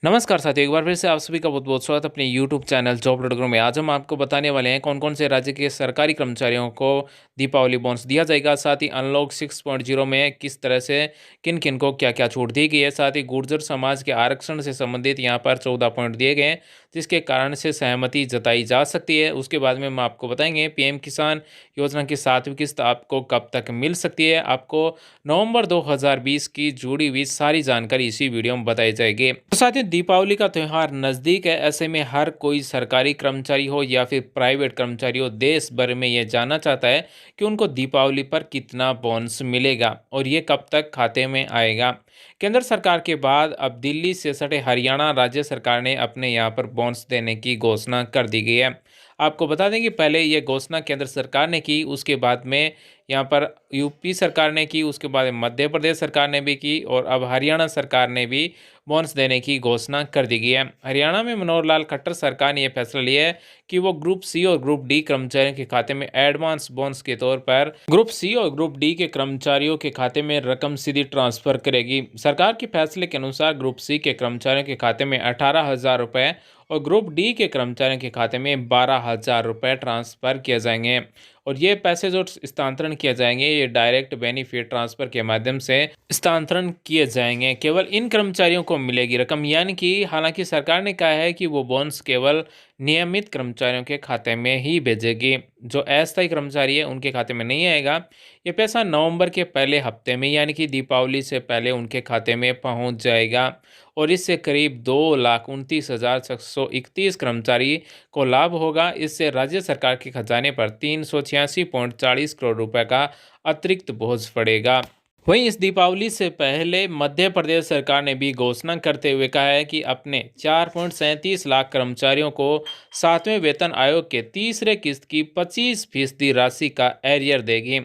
नमस्कार साथियों, एक बार फिर से आप सभी का बहुत-बहुत स्वागत है अपने यूट्यूब चैनल जॉब डॉट में। आज हम आपको बताने वाले हैं कौन-कौन से राज्य के सरकारी कर्मचारियों को दीपावली बोनस दिया जाएगा। साथ ही अनलॉक 6.0 में किस तरह से किन-किन को क्या-क्या छूट दी गई है। साथ ही गुर्जर समाज के आरक्षण से संबंधित यहाँ पर 14 पॉइंट दिए गए हैं, जिसके कारण से सहमति जताई जा सकती है। उसके बाद में हम आपको बताएँगे पीएम किसान योजना की 7वीं किस्त आपको कब तक मिल सकती है। आपको नवंबर 2020 की जुड़ी हुई सारी जानकारी इसी वीडियो में बताई जाएगी। तो साथियों, दीपावली का त्यौहार नज़दीक है। ऐसे में हर कोई सरकारी कर्मचारी हो या फिर प्राइवेट कर्मचारी हो, देश भर में ये जानना चाहता है कि उनको दीपावली पर कितना बोनस मिलेगा और ये कब तक खाते में आएगा। केंद्र सरकार के बाद अब दिल्ली से सटे हरियाणा राज्य सरकार ने अपने यहाँ पर बोनस देने की घोषणा कर दी गई है। आपको बता दें कि पहले ये घोषणा केंद्र सरकार ने की, उसके बाद में यहाँ पर यूपी सरकार ने की, उसके बाद मध्य प्रदेश सरकार ने भी की और अब हरियाणा सरकार ने भी बोनस देने की घोषणा कर दी गई है। हरियाणा में मनोहर लाल खट्टर सरकार ने यह फैसला लिया है कि वो ग्रुप सी और ग्रुप डी कर्मचारियों के खाते में एडवांस बोनस के तौर पर ग्रुप सी और ग्रुप डी के कर्मचारियों के खाते में रकम सीधी ट्रांसफर करेगी। सरकार के फैसले के अनुसार ग्रुप सी के कर्मचारियों के खाते में 18,000 रुपये और ग्रुप डी के कर्मचारियों के खाते में 12,000 रुपये ट्रांसफर किए जाएंगे। और ये पैसे जो स्थानांतरण किए जाएंगे, ये डायरेक्ट बेनिफिट ट्रांसफर के माध्यम से स्थानांतरण किए जाएंगे। केवल इन कर्मचारियों को मिलेगी रकम, यानी कि हालांकि सरकार ने कहा है कि वो बोनस केवल नियमित कर्मचारियों के खाते में ही भेजेगी। जो अस्थायी कर्मचारी है उनके खाते में नहीं आएगा। ये पैसा नवंबर के पहले हफ्ते में, यानी कि दीपावली से पहले उनके खाते में पहुंच जाएगा और इससे करीब 2,29,631 कर्मचारी को लाभ होगा। इससे राज्य सरकार के खजाने पर 386.40 करोड़ रुपए का अतिरिक्त बोझ पड़ेगा। वहीं इस दीपावली से पहले मध्य प्रदेश सरकार ने भी घोषणा करते हुए कहा है कि अपने 4.37 लाख कर्मचारियों को 7वें वेतन आयोग के तीसरे किस्त की 25% राशि का एरियर देगी।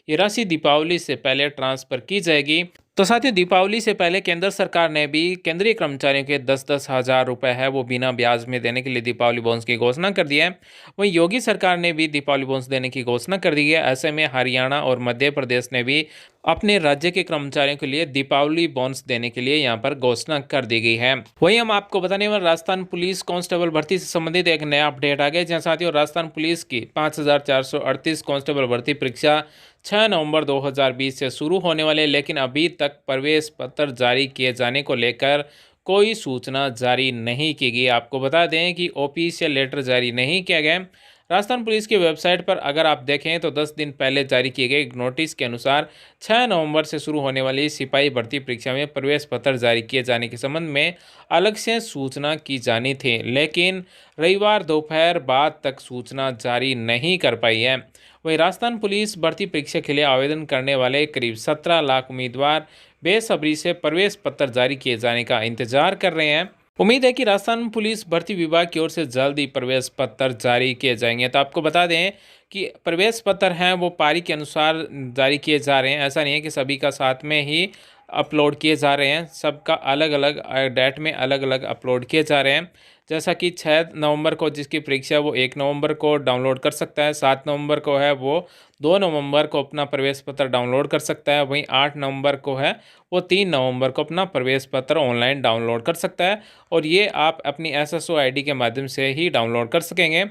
ये राशि दीपावली से पहले ट्रांसफर की जाएगी। तो साथियों, दीपावली से पहले केंद्र सरकार ने भी केंद्रीय कर्मचारियों के 10-10 हज़ार रुपये है वो बिना ब्याज में देने के लिए दीपावली बोनस की घोषणा कर दी है। वहीं योगी सरकार ने भी दीपावली बोनस देने की घोषणा कर दी है। ऐसे में हरियाणा और मध्य प्रदेश ने भी अपने राज्य के कर्मचारियों के लिए दीपावली बोनस देने के लिए यहाँ पर घोषणा कर दी गई है। वहीं हम आपको बताने वाले राजस्थान पुलिस कांस्टेबल भर्ती से संबंधित एक नया अपडेट आ गया, जहाँ साथियों राजस्थान पुलिस की 5,438 कांस्टेबल भर्ती परीक्षा 6 नवंबर 2020 से शुरू होने वाले, लेकिन अभी तक प्रवेश पत्र जारी किए जाने को लेकर कोई सूचना जारी नहीं की गई। आपको बता दें कि ऑफिशियल लेटर जारी नहीं किया गया। राजस्थान पुलिस की वेबसाइट पर अगर आप देखें तो 10 दिन पहले जारी किए गए नोटिस के अनुसार 6 नवंबर से शुरू होने वाली सिपाही भर्ती परीक्षा में प्रवेश पत्र जारी किए जाने के संबंध में अलग से सूचना की जानी थी, लेकिन रविवार दोपहर बाद तक सूचना जारी नहीं कर पाई है। वहीं राजस्थान पुलिस भर्ती परीक्षा के लिए आवेदन करने वाले करीब 17 लाख उम्मीदवार बेसब्री से प्रवेश पत्र जारी किए जाने का इंतजार कर रहे हैं। उम्मीद है कि राजस्थान पुलिस भर्ती विभाग की ओर से जल्द ही प्रवेश पत्र जारी किए जाएंगे। तो आपको बता दें कि प्रवेश पत्र हैं वो पारी के अनुसार जारी किए जा रहे हैं। ऐसा नहीं है कि सभी का साथ में ही अपलोड किए जा रहे हैं, सबका अलग अलग डेट में अलग अलग अपलोड किए जा रहे हैं। जैसा कि 6 नवंबर को जिसकी परीक्षा है वो 1 नवंबर को डाउनलोड कर सकता है, 7 नवंबर को है वो 2 नवंबर को अपना प्रवेश पत्र डाउनलोड कर सकता है, वहीं 8 नवंबर को है वो 3 नवंबर को अपना प्रवेश पत्र ऑनलाइन डाउनलोड कर सकता है और ये आप अपनी एसएसओ आईडी के माध्यम से ही डाउनलोड कर सकेंगे।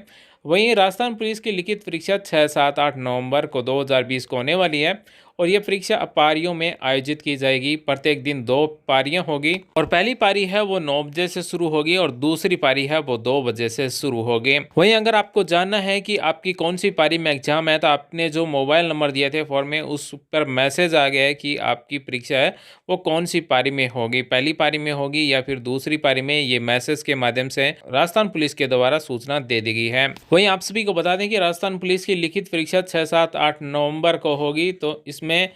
वहीं राजस्थान पुलिस की लिखित परीक्षा 6, 7, 8 नवंबर को 2020 को होने वाली है और ये परीक्षा अब पारियों में आयोजित की जाएगी। प्रत्येक दिन 2 पारियां होगी और पहली पारी है वो 9 बजे से शुरू होगी और दूसरी पारी है वो 2 बजे से शुरू होगी। वहीं अगर आपको जानना है कि आपकी कौन सी पारी में एग्जाम है, तो आपने जो मोबाइल नंबर दिए थे फॉर्म में उस पर मैसेज आ गया है कि आपकी परीक्षा है वो कौन सी पारी में होगी, पहली पारी में होगी या फिर दूसरी पारी में। ये मैसेज के माध्यम से राजस्थान पुलिस के द्वारा सूचना दे दी गई है। वहीं आप सभी को बता दें कि राजस्थान पुलिस की लिखित परीक्षा 6, 7, 8 नवंबर को होगी। तो इसमें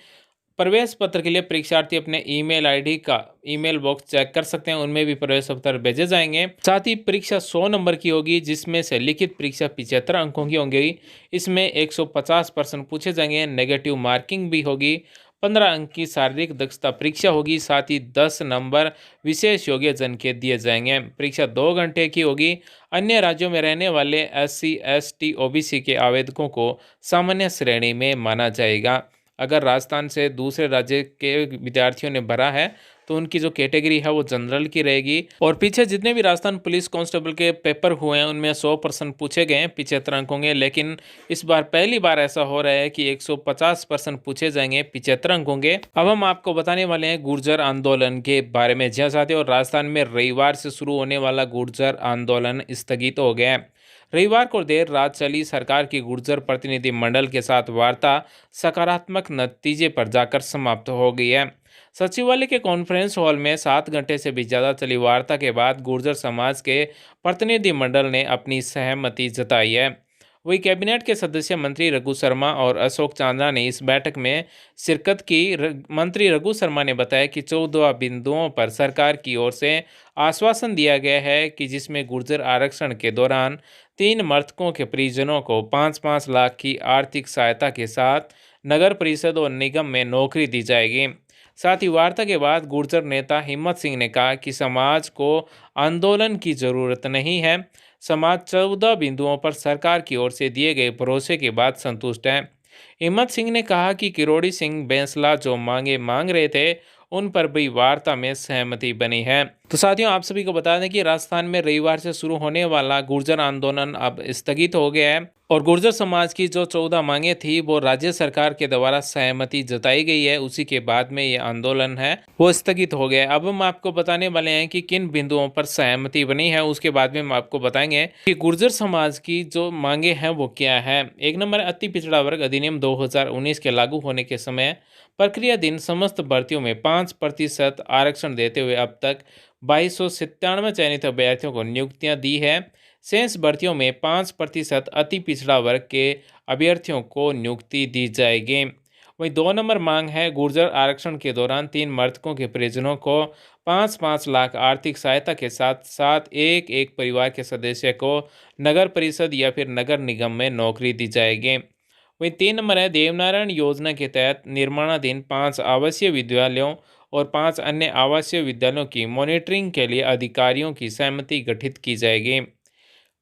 प्रवेश पत्र के लिए परीक्षार्थी अपने ईमेल आईडी का ईमेल बॉक्स चेक कर सकते हैं, उनमें भी प्रवेश पत्र भेजे जाएंगे। साथ ही परीक्षा 100 नंबर की होगी, जिसमें से लिखित परीक्षा 75 अंकों की होंगी। इसमें 150 प्रश्न पूछे जाएंगे, नेगेटिव मार्किंग भी होगी। 15 अंक की शारीरिक दक्षता परीक्षा होगी। साथ ही 10 नंबर विशेष योग्यजन के दिए जाएंगे। परीक्षा 2 घंटे की होगी। अन्य राज्यों में रहने वाले SC, ST, OBC के आवेदकों को सामान्य श्रेणी में माना जाएगा। अगर राजस्थान से दूसरे राज्य के विद्यार्थियों ने भरा है तो उनकी जो कैटेगरी है वो जनरल की रहेगी। और पीछे जितने भी राजस्थान पुलिस कांस्टेबल के पेपर हुए हैं उनमें 100% पूछे गए हैं, 75 अंक होंगे। लेकिन इस बार पहली बार ऐसा हो रहा है कि 150% पूछे जाएंगे, 75 अंक होंगे। अब हम आपको बताने वाले हैं गुर्जर आंदोलन के बारे में। जी साथियों, राजस्थान में रविवार से शुरू होने वाला गुर्जर आंदोलन स्थगित हो गया है। रविवार को देर रात चली सरकार की गुर्जर प्रतिनिधि मंडल के साथ वार्ता सकारात्मक नतीजे पर जाकर समाप्त हो गई है। सचिवालय के कॉन्फ्रेंस हॉल में 7 घंटे से भी ज्यादा चली वार्ता के बाद गुर्जर समाज के प्रतिनिधि मंडल ने अपनी सहमति जताई है। वही कैबिनेट के सदस्य मंत्री रघु शर्मा और अशोक चांदना ने इस बैठक में शिरकत की। मंत्री रघु शर्मा ने बताया कि 14 बिंदुओं पर सरकार की ओर से आश्वासन दिया गया है कि जिसमें गुर्जर आरक्षण के दौरान 3 मृतकों के परिजनों को 5-5 लाख की आर्थिक सहायता के साथ नगर परिषद और निगम में नौकरी दी जाएगी। साथ ही वार्ता के बाद गुर्जर नेता हिम्मत सिंह ने कहा कि समाज को आंदोलन की जरूरत नहीं है। समाज 14 बिंदुओं पर सरकार की ओर से दिए गए भरोसे के बाद संतुष्ट है। हिम्मत सिंह ने कहा कि किरोड़ी सिंह बैंसला जो मांगे मांग रहे थे उन पर भी वार्ता में सहमति बनी है। तो साथियों, आप सभी को बता दें कि राजस्थान में रविवार से शुरू होने वाला गुर्जर आंदोलन अब स्थगित हो गया है और गुर्जर समाज की जो 14 मांगे थी वो राज्य सरकार के द्वारा सहमति जताई गई है। उसी के बाद में ये आंदोलन है वो स्थगित हो गया है। अब हम आपको बताने वाले हैं कि किन बिंदुओं पर सहमति बनी है। उसके बाद में हम आपको बताएंगे कि गुर्जर समाज की जो मांगे हैं वो क्या है। 1 नंबर, अति पिछड़ा वर्ग अधिनियम 2019 के लागू होने के समय प्रक्रिया दिन समस्त भर्तियों में 5% आरक्षण देते हुए अब तक 2297 चयनित अभ्यर्थियों को नियुक्तियां दी है। शेष भर्तियों में 5% अति पिछड़ा वर्ग के अभ्यर्थियों को नियुक्ति दी जाएगी। वहीं 2 नंबर मांग है गुर्जर आरक्षण के दौरान 3 मृतकों के परिजनों को 5-5 लाख आर्थिक सहायता के साथ साथ एक एक परिवार के सदस्य को नगर परिषद या फिर नगर निगम में नौकरी दी जाएगी। वहीं 3 नंबर है देवनारायण योजना के तहत निर्माणाधीन 5 आवासीय विद्यालयों और 5 अन्य आवासीय विद्यालयों की मॉनिटरिंग के लिए अधिकारियों की समिति गठित की जाएगी।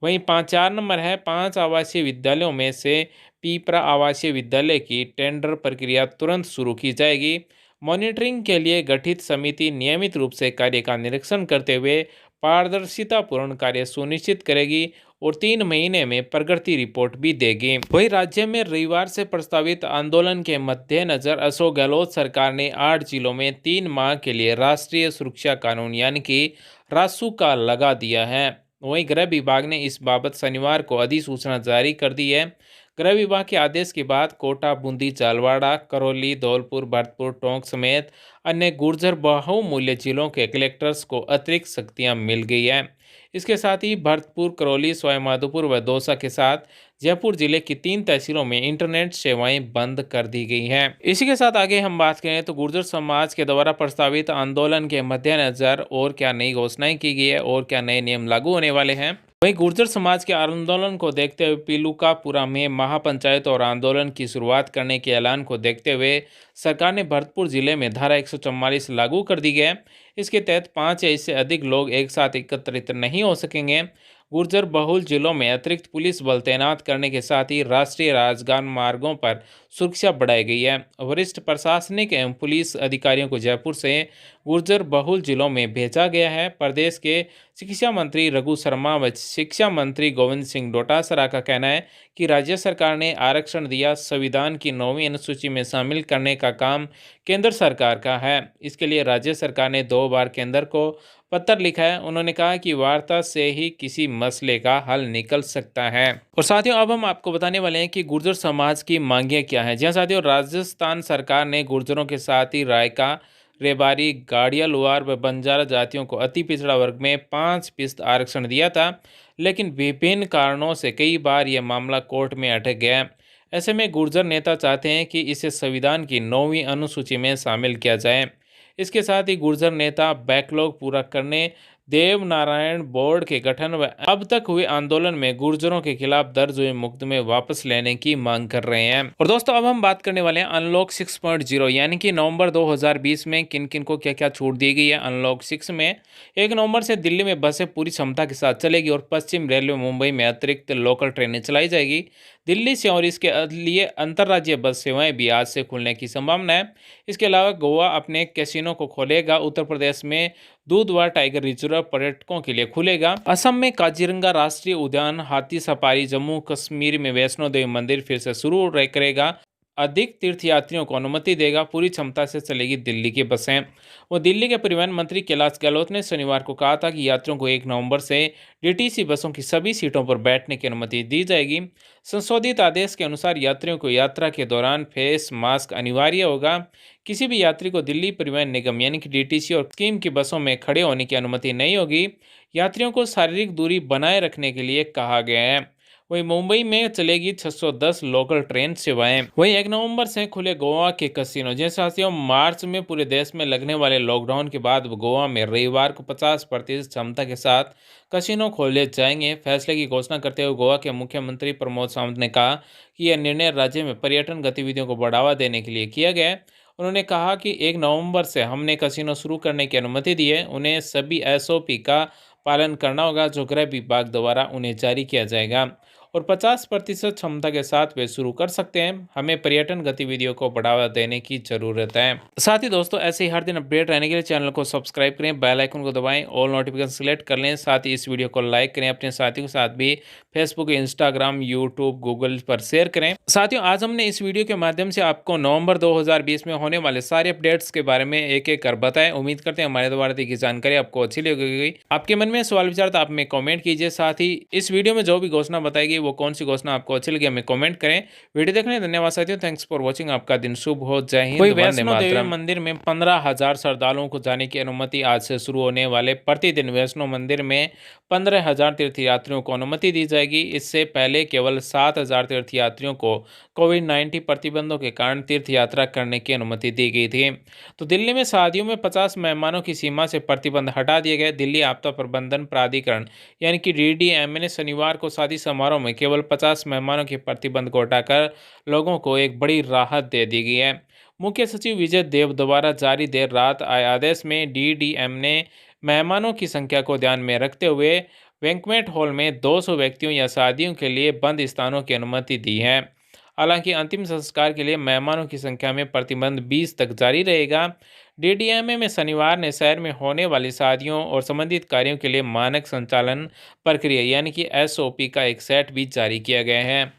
वहीं 4 नंबर है 5 आवासीय विद्यालयों में से पीपरा आवासीय विद्यालय की टेंडर प्रक्रिया तुरंत शुरू की जाएगी। मॉनिटरिंग के लिए गठित समिति नियमित रूप से कार्य का निरीक्षण करते हुए पारदर्शितापूर्ण कार्य सुनिश्चित करेगी और 3 महीने में प्रगति रिपोर्ट भी देगी। वहीं राज्य में रविवार से प्रस्तावित आंदोलन के मद्देनजर अशोक गहलोत सरकार ने 8 जिलों में 3 माह के लिए राष्ट्रीय सुरक्षा कानून यानी कि रासू का लगा दिया है। वहीं गृह विभाग ने इस बाबत शनिवार को अधिसूचना जारी कर दी है। गृह विभाग के आदेश के बाद कोटा, बूंदी, झालवाड़ा, करौली, धौलपुर, भरतपुर, टोंक समेत अन्य गुर्जर बहुमूल्य जिलों के कलेक्टर्स को अतिरिक्त शक्तियां मिल गई है। इसके साथ ही भरतपुर, करौली, सवाईमाधोपुर व दौसा के साथ जयपुर जिले की 3 तहसीलों में इंटरनेट सेवाएं बंद कर दी गई हैं। इसी के साथ आगे हम बात करें तो गुर्जर समाज के द्वारा प्रस्तावित आंदोलन के मद्देनजर और क्या नई घोषणाएं की गई है और क्या नए नियम लागू होने वाले हैं। वहीं गुर्जर समाज के आंदोलन को देखते हुए पिलुकापुरा में महापंचायत और आंदोलन की शुरुआत करने के ऐलान को देखते हुए सरकार ने भरतपुर जिले में धारा 144 लागू कर दी है। इसके तहत 5 या इससे अधिक लोग एक साथ एकत्रित नहीं हो सकेंगे। गुर्जर बहुल जिलों में अतिरिक्त पुलिस बल तैनात करने के साथ ही राष्ट्रीय राजमार्गों पर सुरक्षा बढ़ाई गई है। वरिष्ठ प्रशासनिक एवं पुलिस अधिकारियों को जयपुर से गुर्जर बहुल जिलों में भेजा गया है। प्रदेश के शिक्षा मंत्री रघु शर्मा व शिक्षा मंत्री गोविंद सिंह डोटासरा का कहना है कि राज्य सरकार ने आरक्षण दिया, संविधान की 9वीं अनुसूची में शामिल करने का काम केंद्र सरकार का है। इसके लिए राज्य सरकार ने 2 बार केंद्र को पत्र लिखा है। उन्होंने कहा कि वार्ता से ही किसी मसले का हल निकल सकता है। और साथियों, अब हम आपको बताने वाले हैं कि गुर्जर समाज की मांगे क्या है। जी साथियों, राजस्थान सरकार ने गुर्जरों के साथ ही रायका, रेबारी, गाड़िया, लुहार व बंजारा जातियों को अति पिछड़ा वर्ग में 5% आरक्षण दिया था, लेकिन विभिन्न कारणों से कई बार यह मामला कोर्ट में अटक गया। ऐसे में गुर्जर नेता चाहते हैं कि इसे संविधान की 9वीं अनुसूची में शामिल किया जाए। इसके साथ ही गुर्जर नेता बैकलॉग पूरा करने, देवनारायण बोर्ड के गठन व अब तक हुए आंदोलन में गुर्जरों के खिलाफ दर्ज हुए मुकदमे वापस लेने की मांग कर रहे हैं। और दोस्तों, अब हम बात करने वाले हैं अनलॉक 6.0 यानी कि नवंबर 2020 में किन किन को क्या क्या छूट दी गई है। अनलॉक 6 में 1 नवंबर से दिल्ली में बसें पूरी क्षमता के साथ चलेगी और पश्चिम रेलवे मुंबई में अतिरिक्त लोकल ट्रेनें चलाई जाएगी। दिल्ली से और इसके लिए अंतर्राज्यीय बस सेवाएं भी आज से खुलने की संभावना है। इसके अलावा गोवा अपने कैसीनो को खोलेगा। उत्तर प्रदेश में दूधवा टाइगर रिजर्व पर्यटकों के लिए खुलेगा। असम में काजीरंगा राष्ट्रीय उद्यान, हाथी सफारी, जम्मू कश्मीर में वैष्णो देवी मंदिर फिर से शुरू करेगा। अधिक तीर्थयात्रियों को अनुमति देगा। पूरी क्षमता से चलेगी दिल्ली की बसें। वो दिल्ली के परिवहन मंत्री कैलाश गहलोत ने शनिवार को कहा था कि यात्रियों को 1 नवंबर से डीटीसी बसों की सभी सीटों पर बैठने की अनुमति दी जाएगी। संशोधित आदेश के अनुसार यात्रियों को यात्रा के दौरान फेस मास्क अनिवार्य होगा। किसी भी यात्री को दिल्ली परिवहन निगम यानी कि डीटीसी और स्कीम की बसों में खड़े होने की अनुमति नहीं होगी। यात्रियों को शारीरिक दूरी बनाए रखने के लिए कहा गया है। वहीं मुंबई में चलेगी 610 लोकल ट्रेन सेवाएं। वहीं 1 नवंबर से खुले गोवा के कसिनो। जिन साथियों, मार्च में पूरे देश में लगने वाले लॉकडाउन के बाद गोवा में रविवार को 50% क्षमता के साथ कसिनो खोले जाएंगे। फैसले की घोषणा करते हुए गोवा के मुख्यमंत्री प्रमोद सावंत ने कहा कि यह निर्णय राज्य में पर्यटन गतिविधियों को बढ़ावा देने के लिए किया गया है। उन्होंने कहा कि 1 नवंबर से हमने कसिनो शुरू करने की अनुमति दी है। उन्हें सभी एसओपी का पालन करना होगा जो गृह विभाग द्वारा उन्हें जारी किया जाएगा और 50% क्षमता के साथ वे शुरू कर सकते हैं। हमें पर्यटन गतिविधियों को बढ़ावा देने की जरूरत है। साथ ही दोस्तों, ऐसे ही हर दिन अपडेट रहने के लिए चैनल को सब्सक्राइब करें, बेल आइकन को दबाएं, ऑल नोटिफिकेशन सेलेक्ट कर लें। साथ ही इस वीडियो को लाइक करें, अपने साथियों के साथ भी फेसबुक, इंस्टाग्राम, यूट्यूब, गूगल पर शेयर करें। साथियों, आज हमने इस वीडियो के माध्यम से आपको नवंबर 2020 में होने वाले सारे अपडेट्स के बारे में एक एक कर बताएं। उम्मीद करते हैं हमारे द्वारा दी गई जानकारी आपको अच्छी लगेगी। आपके मन में सवाल विचार तो आप में कमेंट कीजिए। साथ ही इस वीडियो में जो भी घोषणा बताई गई वो कौन सी घोषणा आपको अच्छी लगी हमें कमेंट करें। वीडियो देखने धन्यवाद साथियों। Thanks for watching. आपका दिन शुभ हो। जय हिंद, वंदे वैष्णो देवी मंदिर में 15,000 श्रद्धालुओं को जाने की अनुमति। आज से शुरू होने वाले प्रतिदिन वैष्णो मंदिर में 15,000 तीर्थयात्रियों को अनुमति दी जाएगी। इससे पहले केवल 7,000 तीर्थयात्रियों को कोविड-19 प्रतिबंधों के कारण तीर्थ यात्रा करने की अनुमति दी गई थी। तो दिल्ली में शादियों में 50 मेहमानों की सीमा से प्रतिबंध हटा दिए गए। दिल्ली आपदा प्रबंधन प्राधिकरण यानी कि डीडीएमए ने शनिवार को शादी समारोह में केवल 50 मेहमानों के प्रतिबंध को हटाकर लोगों को एक बड़ी राहत दे दी गई है। मुख्य सचिव विजय देव द्वारा जारी देर रात आए आदेश में डीडीएम ने मेहमानों की संख्या को ध्यान में रखते हुए बैंक्वेट हॉल में 200 व्यक्तियों या शादियों के लिए बंद स्थानों की अनुमति दी है। हालांकि अंतिम संस्कार के लिए मेहमानों की संख्या में प्रतिबंध 20 तक जारी रहेगा। डीडीएमए में शनिवार ने शहर में होने वाली शादियों और संबंधित कार्यों के लिए मानक संचालन प्रक्रिया यानी कि एसओपी का एक सेट भी जारी किया गया है।